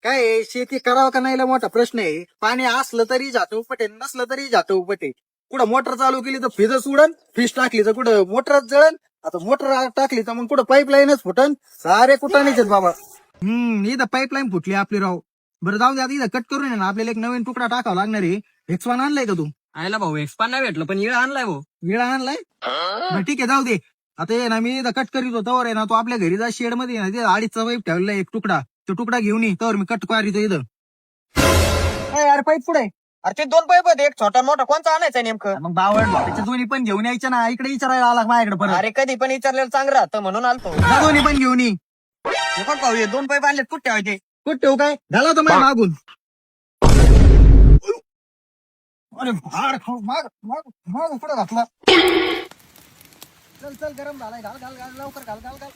काय आहे, शेती करावं का नाही लय मोठा प्रश्न आहे. पाणी असलं तरी जातं उपटे, नसलं तरी जातं उपटे. कुठं मोटर चालू केली तर फिजच उडन, फिश टाकली तर कुठं मोटरच जळन. आता मोटर टाकली तर मग कुठं पाईपलाईनच फुटन. सारे कुठं नाही बाबा. इथं पाईपलाईन फुटली आपली राव. बरं जाऊ दे, आता इथं कट करून आहे ना आपल्याला एक नवीन तुकडा टाकावा लागणार आहे. एक्सवान आणलाय का तू? आयला भाऊ एक्सपान नाही भेटलं पण येळ आणलाय भाऊ. विळा आणलाय? बरं ठीक आहे, जाऊ दे. आता ये ना मी इथं कट करीत होतो आहे ना, तो आपल्या घरी जा शेड मध्ये आहे ना, ते अडीचचा पाईप ठेवलेला एक तुकडा. तो तुकडा घेऊन ये तर मी कट करीतो इथं. यार पाईप पुढे अरे ते 2 पाईप आहेत, एक छोटा मोठा कोणचा आणायचा नेमकं? मग बावड त्याच्या दोन्ही पण घेऊन यायच्या ना, इकडे विचारायला आला माझ्याकडे परत. अरे कधी पण विचारलेलं चांगलं राहतं म्हणून आलतो. जा दोन्ही पण घेऊन ये. हे बघ भाऊ, हे 2 पाईप आणलेत, कुठे ठेवायचे? कुठं ठेवू काय झाला तो माझ्या मागून. अरे भाड खाऊ माग माग माग पुढे घातला. चल चल गरम झालाय, घाल घाल घाल लवकर घाल घाल घाल.